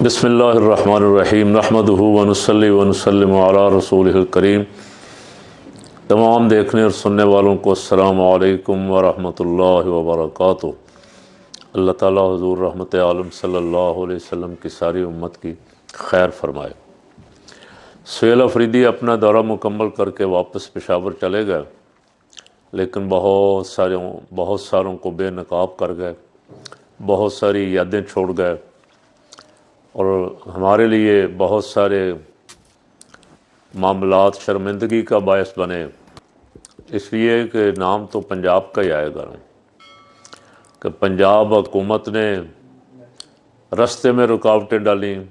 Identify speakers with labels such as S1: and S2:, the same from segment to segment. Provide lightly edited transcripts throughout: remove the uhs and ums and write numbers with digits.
S1: بسم اللہ الرحمن الرحیم نحمدہ ونصلی ونسلم علی رسولہ الکریم۔ تمام دیکھنے اور سننے والوں کو السلام علیکم ورحمۃ اللہ وبرکاتہ۔ اللہ تعالیٰ حضور رحمت عالم صلی اللہ علیہ وسلم کی ساری امت کی خیر فرمائے۔ سہیل افریدی اپنا دورہ مکمل کر کے واپس پشاور چلے گئے، لیکن بہت ساروں کو بے نقاب کر گئے، بہت ساری یادیں چھوڑ گئے، اور ہمارے لیے بہت سارے معاملات شرمندگی کا باعث بنے، اس لیے کہ نام تو پنجاب کا ہی آئے گا کہ پنجاب حکومت نے رستے میں رکاوٹیں ڈالیں،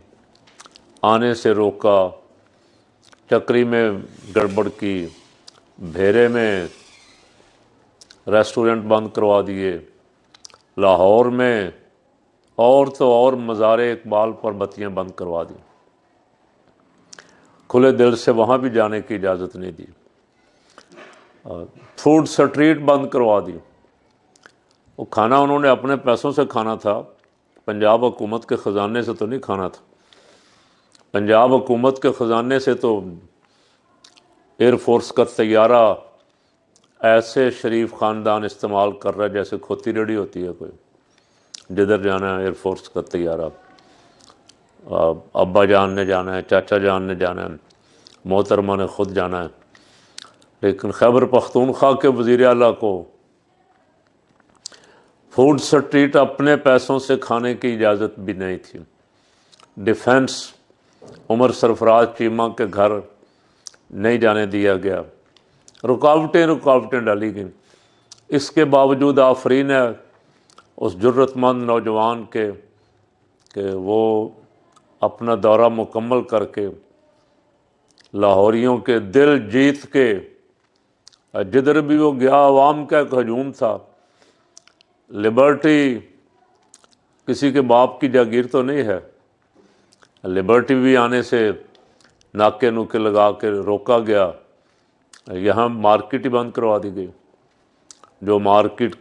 S1: آنے سے روکا، چکری میں گڑبڑ کی، بھیرے میں ریسٹورنٹ بند کروا دیے، لاہور میں اور مزار اقبال پر بتیاں بند کروا دیں، کھلے دل سے وہاں بھی جانے کی اجازت نہیں دی، فوڈ سٹریٹ بند کروا دی۔ وہ کھانا انہوں نے اپنے پیسوں سے کھانا تھا، پنجاب حکومت کے خزانے سے تو نہیں کھانا تھا۔ پنجاب حکومت کے خزانے سے تو ایئر فورس کا طیارہ ایسے شریف خاندان استعمال کر رہا ہے جیسے کھوتی ریڈی ہوتی ہے کوئی، جدھر جانا ہے ایئر فورس کا طیارہ، ابا جان نے جانا ہے، چاچا جان نے جانا ہے، محترمہ نے خود جانا ہے، لیکن خیبر پختونخوا کے وزیر اعلیٰ کو فوڈ سٹریٹ اپنے پیسوں سے کھانے کی اجازت بھی نہیں تھی۔ ڈیفنس عمر سرفراز چیمہ کے گھر نہیں جانے دیا گیا، رکاوٹیں ڈالی گئیں۔ اس کے باوجود آفرین ہے اس جرت مند نوجوان کے کہ وہ اپنا دورہ مکمل کر کے لاہوریوں کے دل جیت کے، جدھر بھی وہ گیا عوام کا ایک ہجوم تھا۔ لبرٹی کسی کے باپ کی جاگیر تو نہیں ہے، لبرٹی بھی آنے سے ناکے نوکے لگا کے روکا گیا، یہاں مارکیٹ ہی بند کروا دی گئی۔ جو مارکیٹ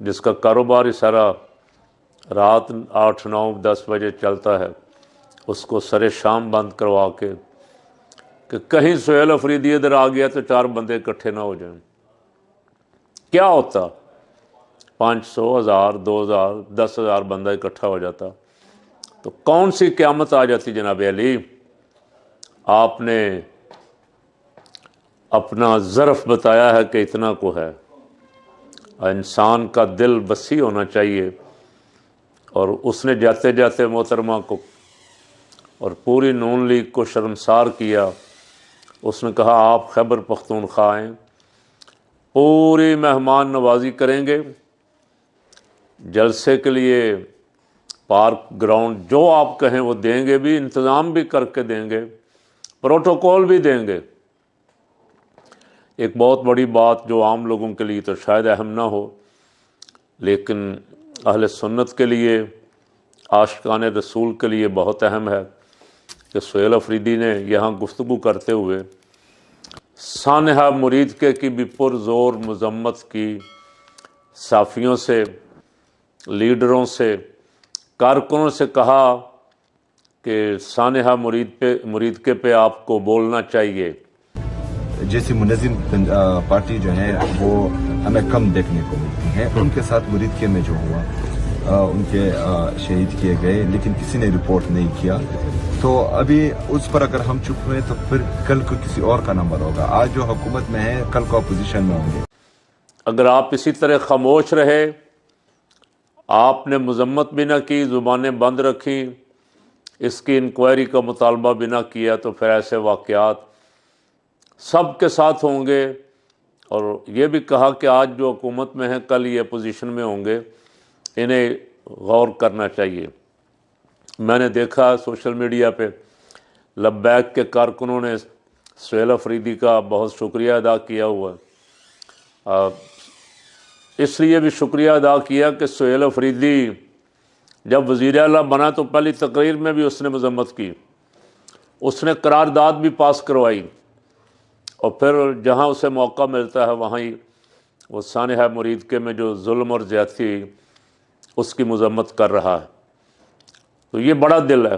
S1: جس کا کاروبار ہی سارا رات 8 9 10 بجے چلتا ہے، اس کو سر شام بند کروا کے کہ کہیں سہیل افریدی ادھر آ گیا تو 4 بندے اکٹھے نہ ہو جائیں۔ کیا ہوتا؟ 500 1000 2000 10,000 بندہ اکٹھا ہو جاتا تو کون سی قیامت آ جاتی؟ جناب علی، آپ نے اپنا ظرف بتایا ہے کہ اتنا کو ہے۔ انسان کا دل وسیع ہونا چاہیے، اور اس نے جاتے جاتے محترمہ کو اور پوری نون لیگ کو شرمسار کیا۔ اس نے کہا آپ خیبر پختونخوا آئیں، پوری مہمان نوازی کریں گے، جلسے کے لیے پارک گراؤنڈ جو آپ کہیں وہ دیں گے، بھی انتظام بھی کر کے دیں گے، پروٹوکول بھی دیں گے۔ ایک بہت بڑی بات جو عام لوگوں کے لیے تو شاید اہم نہ ہو، لیکن اہل سنت کے لیے، عاشقان رسول کے لیے بہت اہم ہے کہ سہیل افریدی نے یہاں گفتگو کرتے ہوئے سانحہ مرید کے کی بھی پرزور مذمت کی، صحافیوں سے، لیڈروں سے، کارکنوں سے کہا کہ سانحہ مرید کے پہ آپ کو بولنا چاہیے۔
S2: جیسی منظم پارٹی جو ہے وہ ہمیں کم دیکھنے کو ملتی ہے، ان کے ساتھ مریدکے میں جو ہوا، ان کے شہید کیے گئے، لیکن کسی نے رپورٹ نہیں کیا، تو ابھی اس پر اگر ہم چپ ہوئے تو پھر کل کو کسی اور کا نمبر ہوگا۔ آج جو حکومت میں ہے کل کو اپوزیشن میں ہوں گے۔
S1: اگر آپ اسی طرح خاموش رہے، آپ نے مذمت بھی نہ کی، زبانیں بند رکھیں، اس کی انکوائری کا مطالبہ بھی نہ کیا، تو پھر ایسے واقعات سب کے ساتھ ہوں گے۔ اور یہ بھی کہا کہ آج جو حکومت میں ہیں کل یہ اپوزیشن میں ہوں گے، انہیں غور کرنا چاہیے۔ میں نے دیکھا سوشل میڈیا پہ لبیک کے کارکنوں نے سہیل افریدی کا بہت شکریہ ادا کیا ہوا ہے۔ اس لیے بھی شکریہ ادا کیا کہ سہیل افریدی جب وزیر اعلیٰ بنا تو پہلی تقریر میں بھی اس نے مذمت کی، اس نے قرارداد بھی پاس کروائی، اور پھر جہاں اسے موقع ملتا ہے وہاں ہی وہ سانحہ مرید میں جو ظلم اور زیادتی اس کی مذمت کر رہا ہے۔ تو یہ بڑا دل ہے۔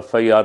S1: FIR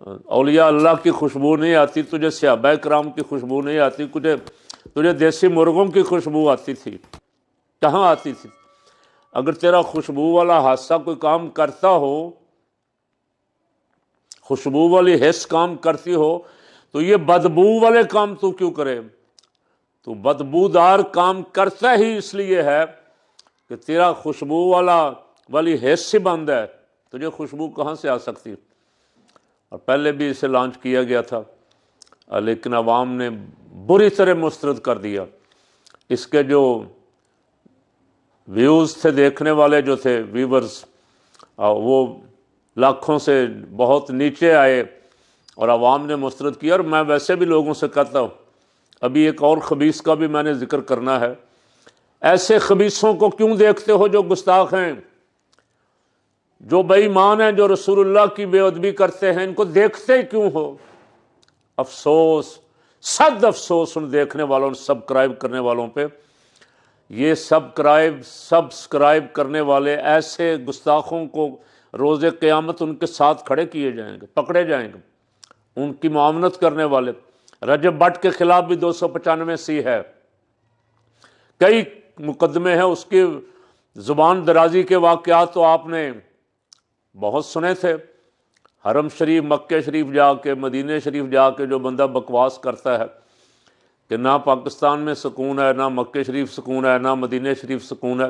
S1: اولیاء اللہ کی خوشبو نہیں آتی تجھے، صحابہ کرام کی خوشبو نہیں آتی تجھے دیسی مرغوں کی خوشبو آتی تھی، کہاں آتی تھی؟ اگر تیرا خوشبو والا حادثہ کوئی کام کرتا ہو، خوشبو والی حس کام کرتی ہو، تو یہ بدبو والے کام تو کیوں کرے؟ تو بدبودار کام کرتا ہی اس لیے ہے کہ تیرا خوشبو والی حس سے بند ہے، تجھے خوشبو کہاں سے آ سکتی؟ اور پہلے بھی اسے لانچ کیا گیا تھا، لیکن عوام نے بری طرح مسترد کر دیا۔ اس کے جو ویوز تھے، دیکھنے والے جو تھے ویورز، وہ لاکھوں سے بہت نیچے آئے اور عوام نے مسترد کیا۔ اور میں ویسے بھی لوگوں سے کہتا ہوں، ابھی ایک اور خبیث کا بھی میں نے ذکر کرنا ہے۔ ایسے خبیثوں کو کیوں دیکھتے ہو جو گستاخ ہیں، جو بے ایمان ہیں، جو رسول اللہ کی بے ادبی کرتے ہیں؟ ان کو دیکھتے کیوں ہو؟ افسوس، صد افسوس ان دیکھنے والوں، سبسکرائب کرنے والوں پہ۔ یہ سبسکرائب کرنے والے ایسے گستاخوں کو روز قیامت ان کے ساتھ کھڑے کیے جائیں گے، پکڑے جائیں گے۔ ان کی معاونت کرنے والے، رجب بٹ کے خلاف بھی 295 ہے، کئی مقدمے ہیں، اس کی زبان درازی کے واقعات تو آپ نے بہت سنے تھے۔ حرم شریف، مکہ شریف جا کے، مدینہ شریف جا کے جو بندہ بکواس کرتا ہے کہ نہ پاکستان میں سکون ہے، نہ مکہ شریف سکون ہے، نہ مدینہ شریف سکون ہے،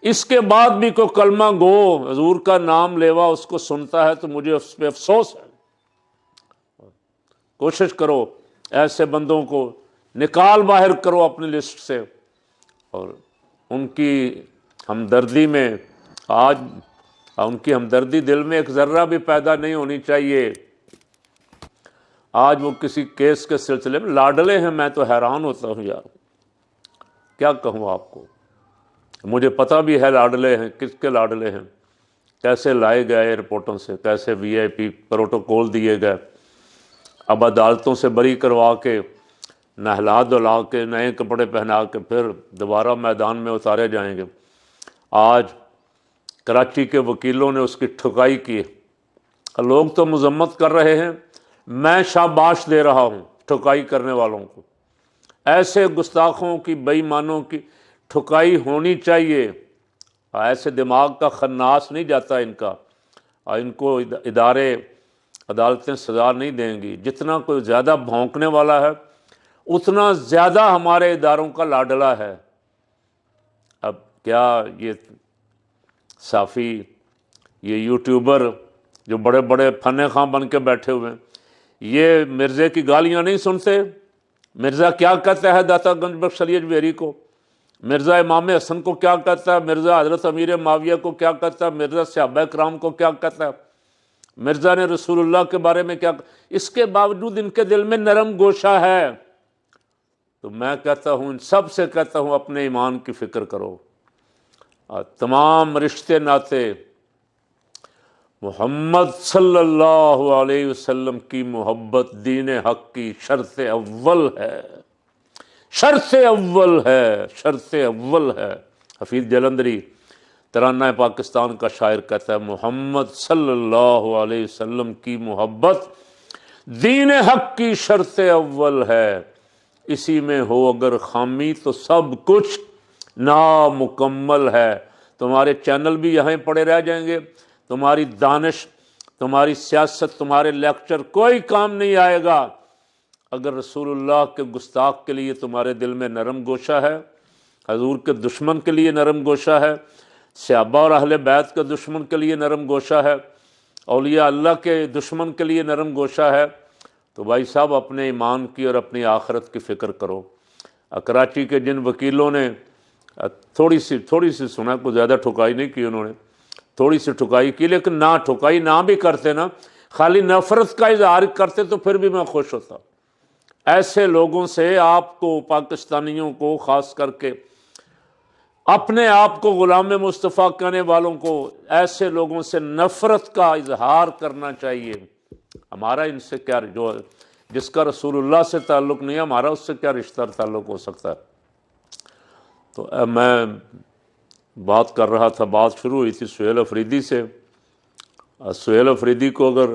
S1: اس کے بعد بھی کوئی کلمہ گو حضور کا نام لیوا اس کو سنتا ہے تو مجھے اس پہ افسوس ہے۔ کوشش کرو ایسے بندوں کو نکال باہر کرو اپنی لسٹ سے، اور ان کی ہمدردی میں آج ان کی ہمدردی دل میں ایک ذرہ بھی پیدا نہیں ہونی چاہیے۔ آج وہ کسی کیس کے سلسلے میں لاڈلے ہیں، میں تو حیران ہوتا ہوں یار، کیا کہوں آپ کو؟ مجھے پتہ بھی ہے لاڈلے ہیں، کس کے لاڈلے ہیں، کیسے لائے گئے ایئرپورٹوں سے، کیسے وی آئی پی پروٹوکول دیے گئے، اب عدالتوں سے بری کروا کے، نہلا دھلا کے، نئے کپڑے پہنا کے پھر دوبارہ میدان میں اتارے جائیں گے۔ آج کراچی کے وکیلوں نے اس کی ٹھکائی کی، لوگ تو مذمت کر رہے ہیں، میں شاباش دے رہا ہوں ٹھکائی کرنے والوں کو۔ ایسے گستاخوں کی، بے ایمانوں کی ٹھکائی ہونی چاہیے۔ ایسے دماغ کا خناس نہیں جاتا ان کا، ان کو ادارے، عدالتیں سزا نہیں دیں گی۔ جتنا کوئی زیادہ بھونکنے والا ہے اتنا زیادہ ہمارے اداروں کا لاڈلا ہے۔ اب کیا یہ صافی، یہ یوٹیوبر جو بڑے بڑے فن خواں بن کے بیٹھے ہوئے ہیں، یہ مرزے کی گالیاں نہیں سنتے؟ مرزا کیا کہتا ہے داتا گنج بخش علی اجمیری کو؟ مرزا امام حسن کو کیا کہتا ہے؟ مرزا حضرت امیر معاویہ کو کیا کہتا ہے؟ مرزا صحابہ کرام کو کیا کہتا ہے؟ مرزا نے رسول اللہ کے بارے میں کیا؟ اس کے باوجود ان کے دل میں نرم گوشہ ہے۔ تو میں کہتا ہوں، ان سب سے کہتا ہوں، اپنے ایمان کی فکر کرو۔ تمام رشتے ناتے محمد صلی اللہ علیہ وسلم کی محبت دین حق کی شرط اول ہے، شرط اول ہے، شرط اول ہے۔ حفیظ جلندری ترانہ پاکستان کا شاعر کہتا ہے، محمد صلی اللہ علیہ وسلم کی محبت دین حق کی شرط اول ہے، اسی میں ہو اگر خامی تو سب کچھ نامکمل ہے۔ تمہارے چینل بھی یہیں پڑے رہ جائیں گے، تمہاری دانش، تمہاری سیاست، تمہارے لیکچر کوئی کام نہیں آئے گا اگر رسول اللہ کے گستاخ کے لیے تمہارے دل میں نرم گوشہ ہے، حضور کے دشمن کے لیے نرم گوشہ ہے، صحابہ اور اہل بیت کے دشمن کے لیے نرم گوشہ ہے، اولیاء اللہ کے دشمن کے لیے نرم گوشہ ہے، تو بھائی صاحب اپنے ایمان کی اور اپنی آخرت کی فکر کرو۔ کراچی کے جن وکیلوں نے تھوڑی سی سنا، کو زیادہ ٹھکائی نہیں کی، انہوں نے تھوڑی سی ٹھکائی کی، لیکن نہ ٹھکائی نہ بھی کرتے نا، خالی نفرت کا اظہار کرتے تو پھر بھی میں خوش ہوتا۔ ایسے لوگوں سے آپ کو، پاکستانیوں کو خاص کر کے، اپنے آپ کو غلام مصطفیٰ کہنے والوں کو، ایسے لوگوں سے نفرت کا اظہار کرنا چاہیے۔ ہمارا ان سے کیا، جو جس کا رسول اللہ سے تعلق نہیں ہے، ہمارا اس سے کیا رشتہ تعلق ہو سکتا ہے؟ تو میں بات کر رہا تھا، بات شروع ہوئی تھی سہیل افریدی سے۔ سہیل افریدی کو اگر